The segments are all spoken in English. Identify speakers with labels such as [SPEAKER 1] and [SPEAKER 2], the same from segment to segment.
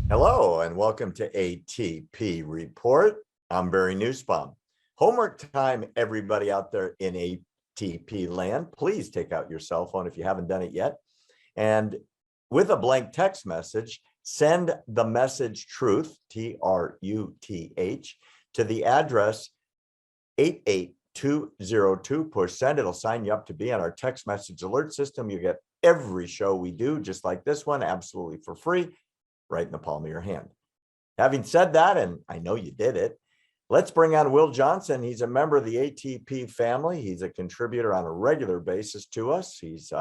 [SPEAKER 1] Hello and welcome to ATP Report. I'm Barry Nussbaum. Homework time, everybody out there in ATP land. Please take out your cell phone if you haven't done it yet. And with a blank text message, send the message truth, TRUTH, to the address 88202. Push send. It'll sign you up to be on our text message alert system. You get every show we do, just like this one, absolutely for free, right in the palm of your hand. Having said that, and I know you did it, let's bring on Will Johnson. He's a member of the ATP family. He's a contributor on a regular basis to us. He's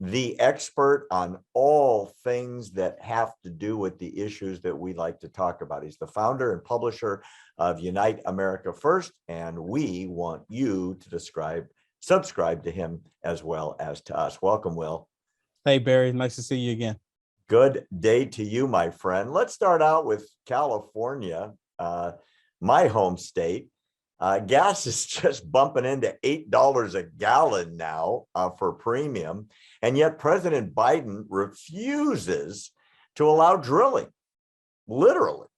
[SPEAKER 1] the expert on all things that have to do with the issues that we like to talk about. He's the founder and publisher of Unite America First, and we want you to subscribe to him as well as to us. Welcome, Will.
[SPEAKER 2] Hey, Barry. Nice to see you again.
[SPEAKER 1] Good day to you, my friend. Let's start out with California, my home state. Gas is just bumping into $8 a gallon now for premium. And yet President Biden refuses to allow drilling, literally.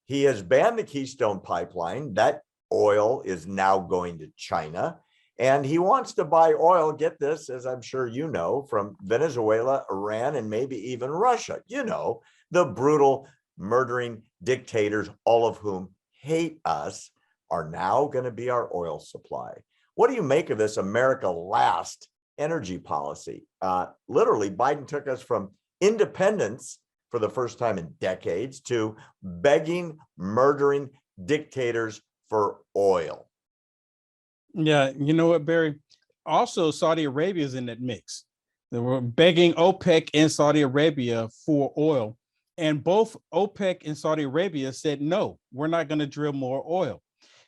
[SPEAKER 1] He has banned the Keystone Pipeline. That oil is now going to China. And he wants to buy oil, get this, as I'm sure you know, from Venezuela, Iran, and maybe even Russia. You know, the brutal, murdering dictators, all of whom hate us, are now going to be our oil supply. What do you make of this America Last energy policy? Literally, Biden took us from independence for the first time in decades to begging, murdering dictators for oil.
[SPEAKER 2] Yeah, you know what, Barry? Also, Saudi Arabia is in that mix. They were begging OPEC and Saudi Arabia for oil. And both OPEC and Saudi Arabia said, no, we're not going to drill more oil.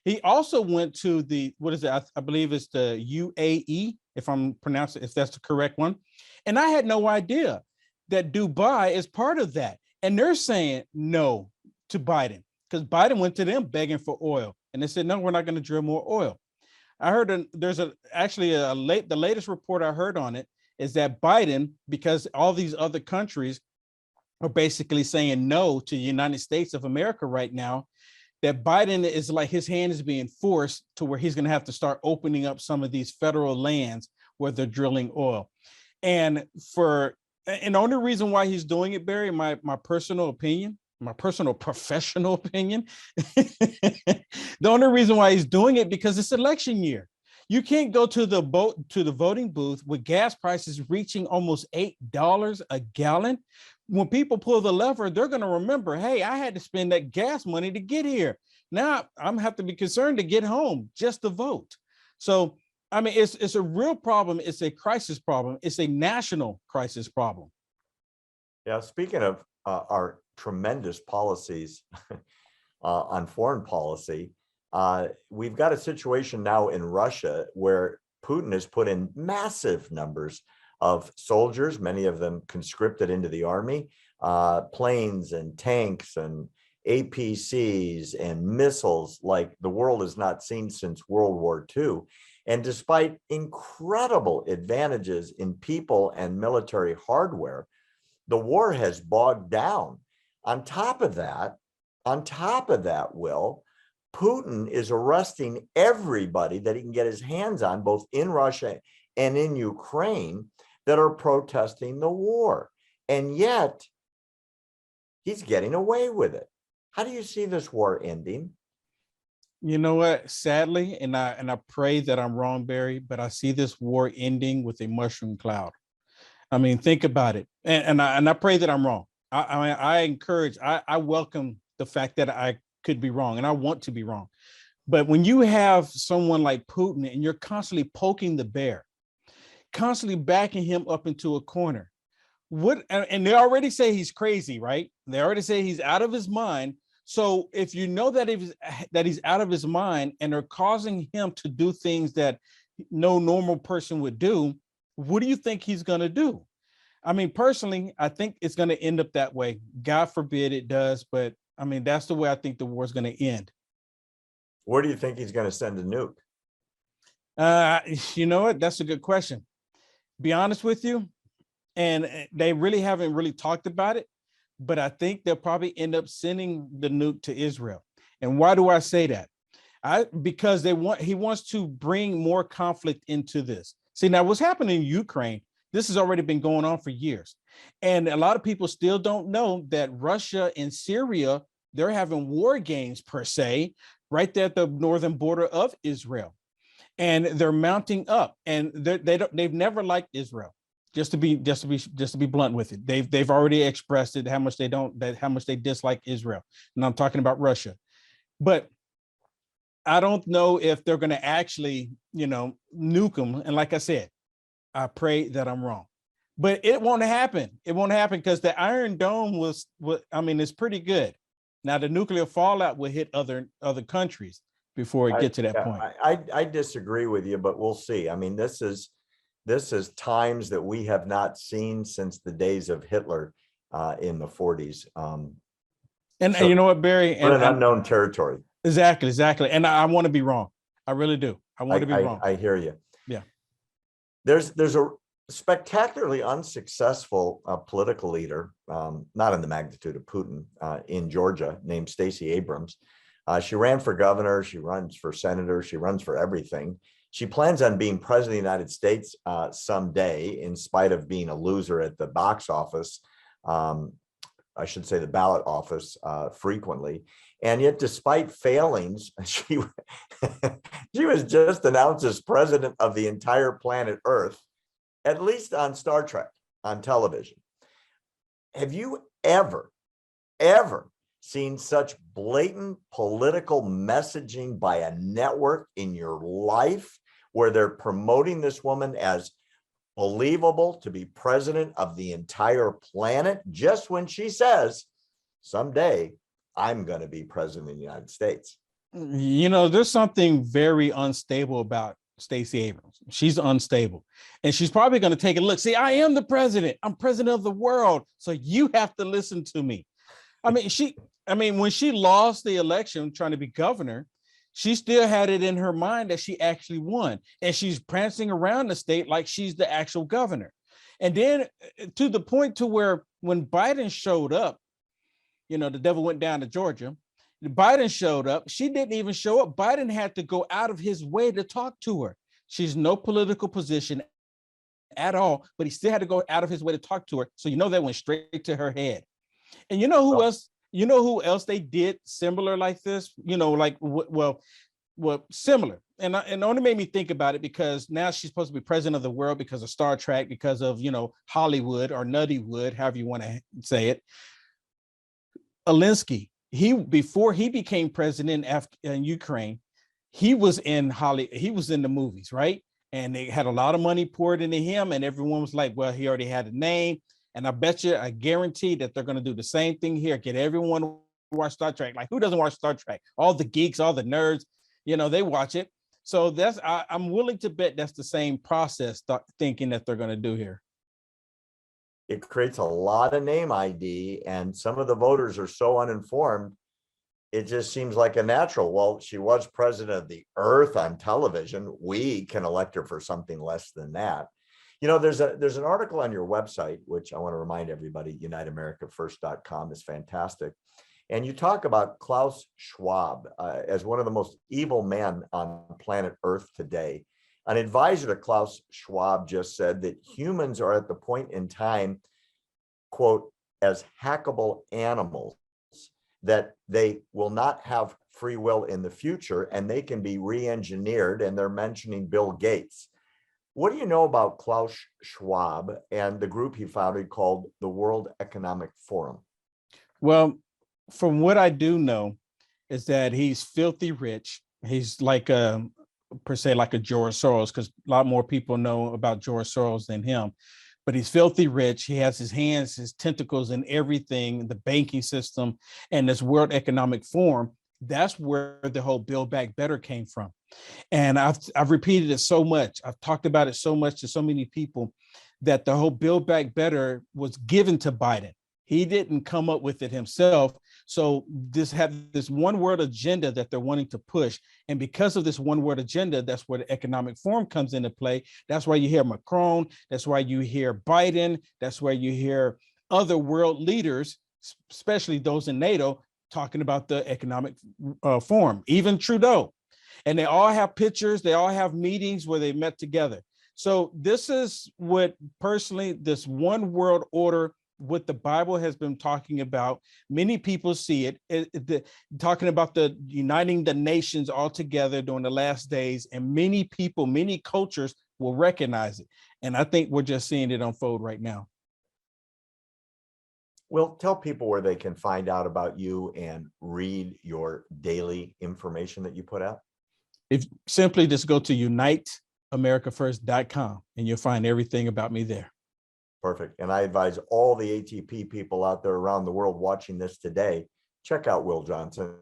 [SPEAKER 2] He also went to the, what is it? I believe it's the UAE, if I'm pronouncing, if that's the correct one. And I had no idea that Dubai is part of that. And they're saying no to Biden because Biden went to them begging for oil. And they said, no, we're not going to drill more oil. I heard the latest report I heard on it is that Biden, because all these other countries are basically saying no to the United States of America right now, that Biden is like his hand is being forced to where he's going to have to start opening up some of these federal lands where they're drilling oil. And the only reason why he's doing it, Barry, my personal opinion, my personal professional opinion, the only reason why he's doing it because it's election year. You can't go to the voting booth with gas prices reaching almost $8 a gallon. When people pull the lever, they're going to remember, hey, I had to spend that gas money to get here. Now I'm have to be concerned to get home just to vote. So, I mean, it's a real problem. It's a crisis problem. It's a national crisis problem.
[SPEAKER 1] Yeah, speaking of our tremendous policies on foreign policy, we've got a situation now in Russia where Putin has put in massive numbers of soldiers, many of them conscripted into the army, planes and tanks and APCs and missiles like the world has not seen since World War II. And despite incredible advantages in people and military hardware, the war has bogged down. On top of that, Will, Putin is arresting everybody that he can get his hands on, both in Russia and in Ukraine, that are protesting the war. And yet, he's getting away with it. How do you see this war ending?
[SPEAKER 2] You know what? Sadly, and I pray that I'm wrong, Barry, but I see this war ending with a mushroom cloud. I mean, think about it. And I pray that I'm wrong. I welcome the fact that I could be wrong, and I want to be wrong. But when you have someone like Putin and you're constantly poking the bear, constantly backing him up into a corner, and they already say he's crazy, right? They already say he's out of his mind. So if you know that he's out of his mind and they're causing him to do things that no normal person would do, what do you think he's going to do? I mean, personally, I think it's going to end up that way. God forbid it does, but I mean, that's the way I think the war is going to end.
[SPEAKER 1] Where do you think he's going to send a nuke?
[SPEAKER 2] You know what? That's a good question. Be honest with you, and they really haven't really talked about it. but I think they'll probably end up sending the nuke to Israel. And why do I say that? Because he wants to bring more conflict into this. See, now what's happening in Ukraine, this has already been going on for years. And a lot of people still don't know that Russia and Syria, they're having war games per se, right there at the northern border of Israel. And they're mounting up, and they've never liked Israel. Just to be blunt with it, they've already expressed it, how much they dislike Israel. And I'm talking about Russia. But I don't know if they're going to actually, nuke them. And like I said, I pray that I'm wrong, but it won't happen. It won't happen because the Iron Dome it's pretty good. Now the nuclear fallout will hit other countries before it gets to that point.
[SPEAKER 1] I disagree with you, but we'll see. I mean, this is times that we have not seen since the days of Hitler in the 40s.
[SPEAKER 2] And you know what, Barry?
[SPEAKER 1] We're in unknown territory.
[SPEAKER 2] Exactly. And I want to be wrong. I really do. I want to be wrong.
[SPEAKER 1] I hear you.
[SPEAKER 2] Yeah.
[SPEAKER 1] There's a spectacularly unsuccessful political leader, not in the magnitude of Putin, in Georgia, named Stacy Abrams. She ran for governor. She runs for senator. She runs for everything. She plans on being president of the United States someday, in spite of being a loser at the box office. I should say the ballot office frequently. And yet, despite failings, she was just announced as president of the entire planet Earth, at least on Star Trek, on television. Have you ever seen such blatant political messaging by a network in your life, where they're promoting this woman as believable to be president of the entire planet, just when she says, someday I'm going to be president of the United States?
[SPEAKER 2] There's something very unstable about Stacey Abrams. She's unstable, and she's probably going to take a look. See, I am the president. I'm president of the world. So you have to listen to me. When she lost the election trying to be governor, she still had it in her mind that she actually won. And she's prancing around the state like she's the actual governor. And then to the point to where when Biden showed up, the devil went down to Georgia. Biden showed up. She didn't even show up. Biden had to go out of his way to talk to her. She's no political position at all, but he still had to go out of his way to talk to her. So that went straight to her head. And you know who else? You know who else they did similar like this? Similar. And it only made me think about it because now she's supposed to be president of the world because of Star Trek, because of, Hollywood or Nuttywood, however you want to say it. Alinsky, before he became president in Ukraine, he was in the movies, right? And they had a lot of money poured into him, and everyone was like, well, he already had a name. And I guarantee that they're going to do the same thing here. Get everyone to watch Star Trek. Like, who doesn't watch Star Trek? All the geeks, all the nerds, they watch it. So I'm willing to bet that's the same process thinking that they're going to do here.
[SPEAKER 1] It creates a lot of name ID, and some of the voters are so uninformed. It just seems like a natural. Well, she was president of the earth on television. We can elect her for something less than that. There's an article on your website, which I want to remind everybody, uniteamericafirst.com is fantastic. And you talk about Klaus Schwab as one of the most evil men on planet Earth today. An advisor to Klaus Schwab just said that humans are at the point in time, quote, as hackable animals, that they will not have free will in the future and they can be re-engineered. And they're mentioning Bill Gates. What do you know about Klaus Schwab and the group he founded called the World Economic Forum?
[SPEAKER 2] Well, from what I do know is that he's filthy rich. He's like per se like a George Soros, because a lot more people know about George Soros than him. But he's filthy rich. He has his hands, his tentacles in everything, the banking system, and this World Economic Forum. That's where the whole Build Back Better came from. And I've repeated it so much. I've talked about it so much to so many people that the whole Build Back Better was given to Biden. He didn't come up with it himself. So this had this one word agenda that they're wanting to push. And because of this one word agenda, that's where the economic forum comes into play. That's why you hear Macron. That's why you hear Biden. That's why you hear other world leaders especially those in NATO, talking about the economic forum, even Trudeau. And they all have pictures, they all have meetings where they met together. So this is what personally, this one world order, what the Bible has been talking about. Many people see it, talking about the uniting the nations all together during the last days, and many people, many cultures will recognize it. And I think we're just seeing it unfold right now.
[SPEAKER 1] Well, tell people where they can find out about you and read your daily information that you put out.
[SPEAKER 2] If simply just go to uniteamericafirst.com and you'll find everything about me there.
[SPEAKER 1] Perfect. And I advise all the ATP people out there around the world watching this today, check out Will Johnson.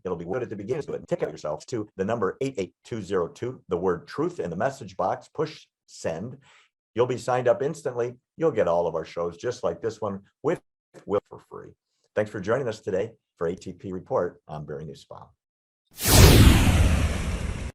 [SPEAKER 1] It'll be good at the beginning. Do it and take out yourselves to the number 88202, the word truth in the message box, push send. You'll be signed up instantly. You'll get all of our shows just like this one with Will for free. Thanks for joining us today for ATP Report. I'm Barry Nussbaum.